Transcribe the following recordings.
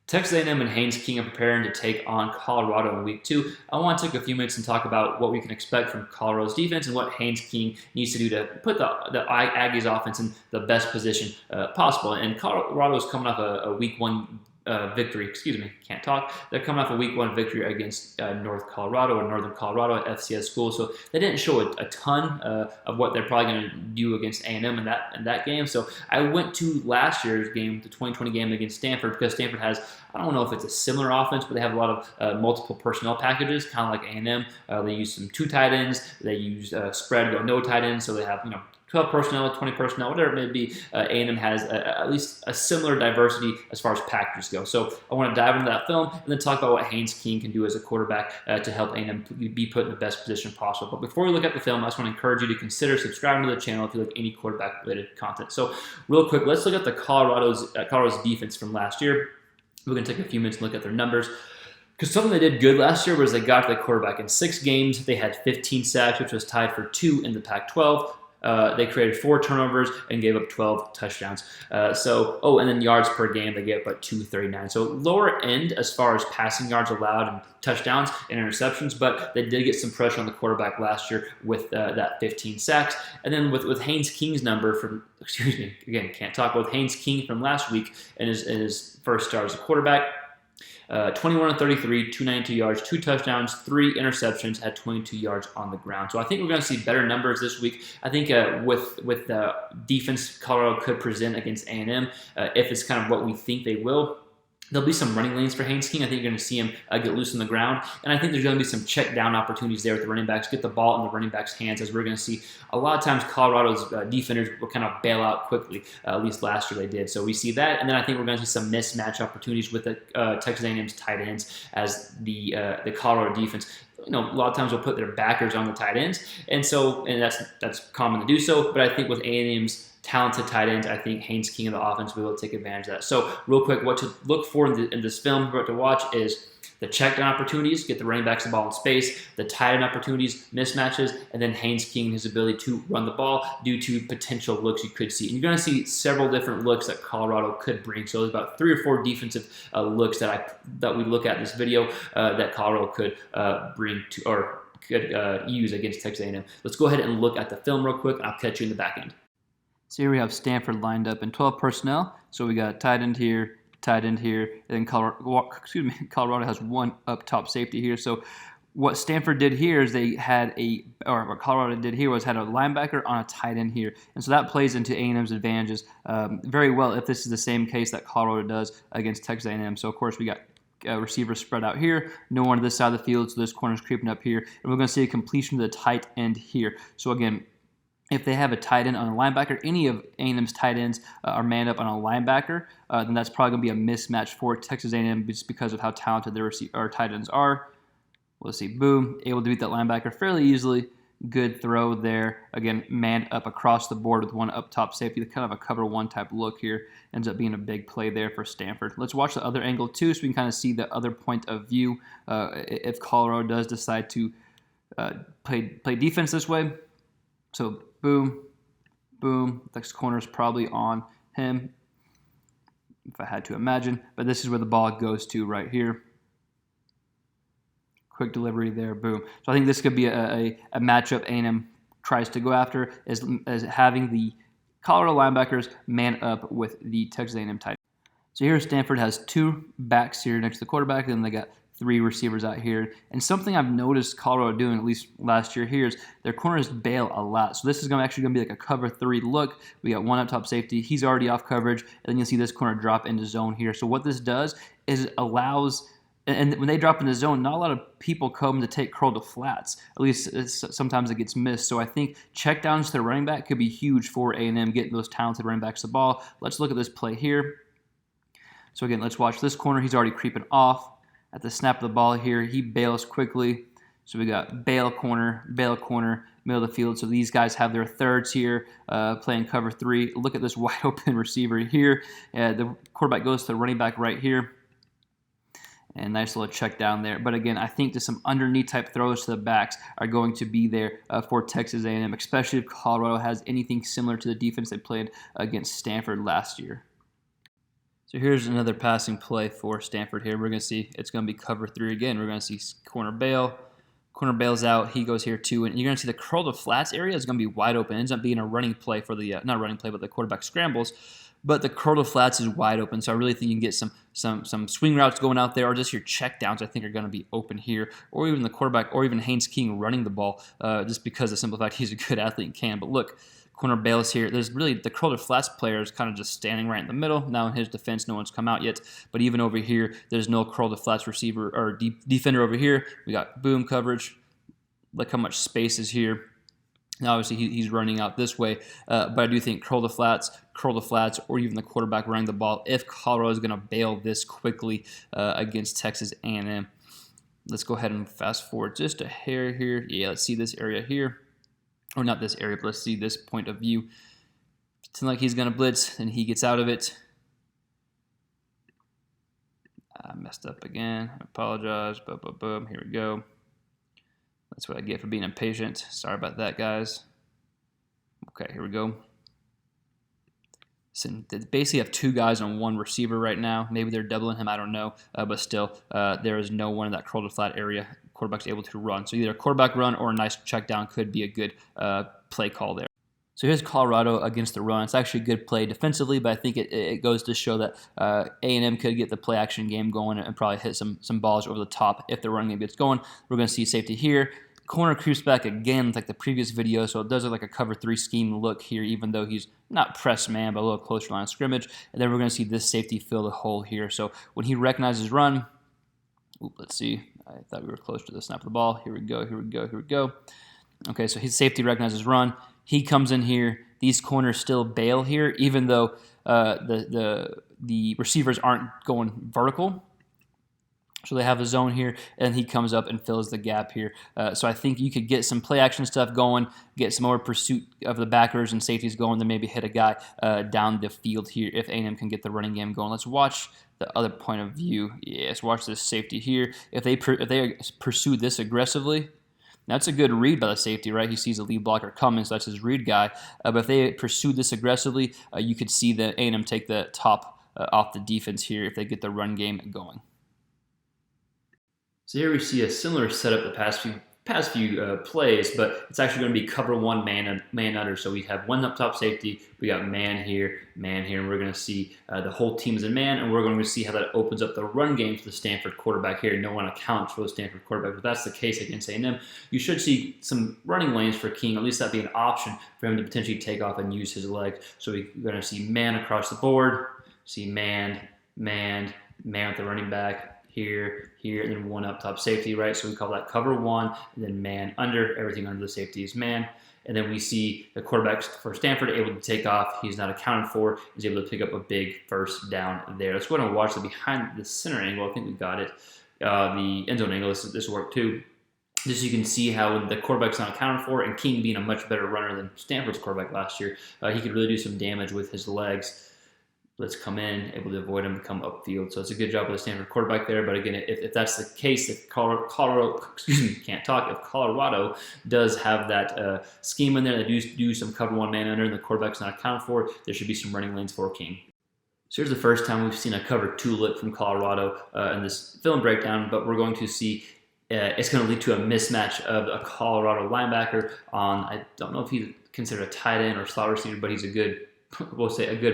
Texas A&M and Haynes King are preparing to take on Colorado in Week 2. I want to take a few minutes and talk about what we can expect from Colorado's defense and what Haynes King needs to do to put the Aggies offense in the best position possible. And Colorado is coming off a Week 1 victory. Excuse me, can't talk. They're coming off a Week 1 victory against North Colorado or Northern Colorado at FCS school, so they didn't show a ton of what they're probably going to do against A&M in that game. So I went to last year's game, the 2020 game against Stanford, because Stanford has, I don't know if it's a similar offense, but they have a lot of multiple personnel packages, kind of like A&M. They use some 2 tight ends. They use spread, no tight ends, so they have 12 personnel, 20 personnel, whatever it may be. A&M has at least a similar diversity as far as packages go. So I want to dive into that film and then talk about what Haynes King can do as a quarterback to help A&M be put in the best position possible. But before we look at the film, I just want to encourage you to consider subscribing to the channel if you like any quarterback-related content. So real quick, let's look at the Colorado's defense from last year. We're going to take a few minutes and look at their numbers. Because something they did good last year was they got the quarterback in 6 games. They had 15 sacks, which was tied for 2 in the Pac-12. They created 4 turnovers and gave up 12 touchdowns. And then yards per game, they gave up 239. So lower end as far as passing yards allowed and touchdowns and interceptions, but they did get some pressure on the quarterback last year with that 15 sacks. And then with Haynes King's number from, with Haynes King from last week in his first start as a quarterback, 21 of 33, 292 yards, 2 touchdowns, 3 interceptions, had 22 yards on the ground. So I think we're going to see better numbers this week. I think with the defense Colorado could present against A&M, if it's kind of what we think they will, there'll be some running lanes for Haynes King. I think you're going to see him get loose on the ground. And I think there's going to be some check down opportunities there with the running backs, get the ball in the running backs' hands, as we're going to see a lot of times Colorado's defenders will kind of bail out quickly. At least last year they did. So we see that. And then I think we're going to see some mismatch opportunities with the Texas A&M's tight ends as the Colorado defense. A lot of times will put their backers on the tight ends. And that's common to do so. But I think with A&M's talented tight ends, I think Haynes King of the offense will be able to take advantage of that. So real quick, what to look for in this film, what to watch is the check down opportunities, get the running backs the ball in space, the tight end opportunities, mismatches, and then Haynes King, his ability to run the ball due to potential looks you could see. And you're going to see several different looks that Colorado could bring. So there's about 3 or 4 defensive looks that we look at in this video that Colorado could bring to or could use against Texas A&M. Let's go ahead and look at the film real quick, and I'll catch you in the back end. So here we have Stanford lined up in 12 personnel. So we got tight end here, and then Colorado has 1 up top safety here. So what Stanford did here is what Colorado did here was had a linebacker on a tight end here. And so that plays into A&M's advantages very well if this is the same case that Colorado does against Texas A&M. So of course we got receivers spread out here, no one to this side of the field, so this corner's creeping up here. And we're going to see a completion to the tight end here. So again, if they have a tight end on a linebacker, any of A&M's tight ends are manned up on a linebacker, then that's probably going to be a mismatch for Texas A&M just because of how talented their tight ends are. Let's see, boom, able to beat that linebacker fairly easily. Good throw there. Again, manned up across the board with 1 up top safety. Kind of a cover 1 type look here. Ends up being a big play there for Stanford. Let's watch the other angle too so we can kind of see the other point of view if Colorado does decide to play defense this way. So boom, boom. The corner's probably on him, if I had to imagine. But this is where the ball goes to right here. Quick delivery there, boom. So I think this could be a matchup A&M tries to go after, as having the Colorado linebackers man up with the Texas A&M tight end. So here Stanford has 2 backs here next to the quarterback, and then they got 3 receivers out here. And something I've noticed Colorado doing, at least last year here, is their corners bail a lot. So this is actually going to be like a cover 3 look. We got 1 up top safety. He's already off coverage. And then you'll see this corner drop into zone here. So what this does is allows, and when they drop into zone, not a lot of people come to take curl to flats. At least sometimes it gets missed. So I think checkdowns to the running back could be huge for A&M getting those talented running backs the ball. Let's look at this play here. So again, let's watch this corner. He's already creeping off. At the snap of the ball here, he bails quickly. So we got bail corner, middle of the field. So these guys have their thirds here playing cover 3. Look at this wide open receiver here. The quarterback goes to the running back right here. And nice little check down there. But again, I think just some underneath type throws to the backs are going to be there for Texas A&M, especially if Colorado has anything similar to the defense they played against Stanford last year. So So here's another passing play for Stanford here. We're going to see it's going to be cover 3 again. We're going to see corner bail. Corner bails out. He goes here too. And you're going to see the curl to flats area is going to be wide open. It ends up being a running play for the, not running play, but the quarterback scrambles. But the curl to flats is wide open. So I really think you can get some swing routes going out there, or just your check downs I think are going to be open here. Or even the quarterback, or even Haynes King running the ball, just because of the simple fact he's a good athlete and can. But look, corner bails here. There's really the curl to flats player is kind of just standing right in the middle. Now in his defense, no one's come out yet. But even over here, there's no curl to flats receiver or defender over here. We got boom coverage. Look how much space is here. Now obviously he's running out this way, but I do think curl to flats, or even the quarterback running the ball if Colorado is going to bail this quickly against Texas A&M. Let's go ahead and fast forward just a hair here. Yeah, let's see this area here. Or not this area, but let's see this point of view. It's like he's going to blitz, and he gets out of it. I messed up again. I apologize. Boom, boom, boom. Here we go. That's what I get for being impatient. Sorry about that, guys. Okay, here we go. So they basically have 2 guys on 1 receiver right now. Maybe they're doubling him. I don't know. But still, there is no one in that curl to flat area quarterback's able to run. So either a quarterback run or a nice check down could be a good play call there. So here's Colorado against the run. It's actually a good play defensively, but I think it goes to show that A&M could get the play action game going and probably hit some balls over the top if the run game gets going. We're going to see safety here. Corner creeps back again like the previous video, so it does look like a cover 3 scheme look here, even though he's not press man, but a little closer line of scrimmage. And then we're going to see this safety fill the hole here. So when he recognizes run, let's see. I thought we were close to the snap of the ball. Here we go, here we go, here we go. Okay, so his safety recognizes run. He comes in here. These corners still bail here, even though the receivers aren't going vertical. So they have a zone here, and he comes up and fills the gap here. So I think you could get some play action stuff going, get some more pursuit of the backers and safeties going, then maybe hit a guy down the field here if A&M can get the running game going. Let's watch the other point of view. Yes, watch this safety here. If they pursue this aggressively, that's a good read by the safety, right? He sees the lead blocker coming, so that's his read guy. But if they pursue this aggressively, you could see the A&M take the top off the defense here if they get the run game going. So here we see a similar setup the past few plays, but it's actually going to be cover 1 man under. So we have 1 up top safety, we got man here, and we're going to see the whole team is in man, and we're going to see how that opens up the run game for the Stanford quarterback here. No one accounts for the Stanford quarterback. If that's the case against A&M, you should see some running lanes for King. At least that'd be an option for him to potentially take off and use his legs. So we're going to see man across the board, see man with the running back. Here, and then 1 up top safety, right? So we call that cover 1, and then man under. Everything under the safety is man. And then we see the quarterback for Stanford able to take off. He's not accounted for. He's able to pick up a big first down there. Let's go ahead and watch the behind the center angle. I think we got it. The end zone angle, this worked too. Just so you can see how the quarterback's not accounted for, and King being a much better runner than Stanford's quarterback last year, he could really do some damage with his legs. Let's come in, able to avoid him to come upfield. So it's a good job with the Stanford quarterback there. But again, if that's the case, if Colorado does have that scheme in there, they do some cover 1 man under, and the quarterback's not accounted for, there should be some running lanes for King. So here's the first time we've seen a cover 2 look from Colorado in this film breakdown, but we're going to see it's going to lead to a mismatch of a Colorado linebacker on, I don't know if he's considered a tight end or slot receiver, but he's a good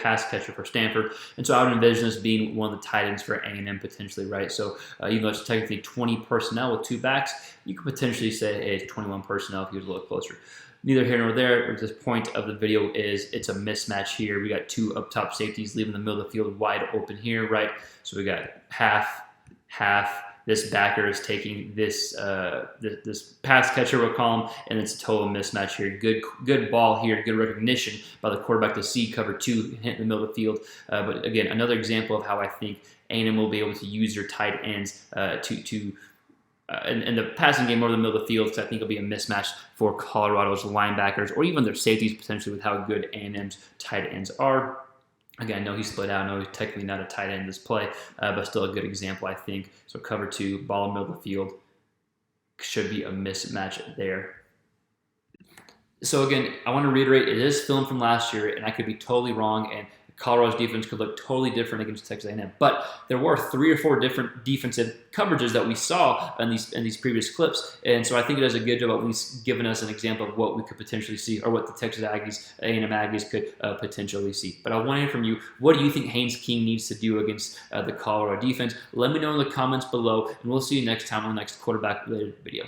pass catcher for Stanford. And so I would envision this being one of the tight ends for A&M potentially, right? So even though it's technically 20 personnel with 2 backs, you could potentially say it's 21 personnel if he was a little closer. Neither here nor there. At this point of the video is it's a mismatch here. We got 2 up top safeties leaving the middle of the field wide open here, right? So we got half. This backer is taking this this pass catcher, we'll call him, and it's a total mismatch here. Good ball here, good recognition by the quarterback to see cover 2 hit in the middle of the field. But again, another example of how I think A&M will be able to use their tight ends in the passing game over the middle of the field, because I think it'll be a mismatch for Colorado's linebackers or even their safeties potentially with how good A&M's tight ends are. Again, I know he split out. I know he's technically not a tight end in this play, but still a good example, I think. So cover 2, ball in the middle of the field, should be a mismatch there. So again, I want to reiterate, it is film from last year, and I could be totally wrong, and Colorado's defense could look totally different against Texas A&M. But there were 3 or 4 different defensive coverages that we saw in these previous clips, and so I think it does a good job at least giving us an example of what we could potentially see, or what the Texas A&M Aggies could potentially see. But I want to hear from you. What do you think Haynes King needs to do against the Colorado defense? Let me know in the comments below, and we'll see you next time on the next quarterback related video.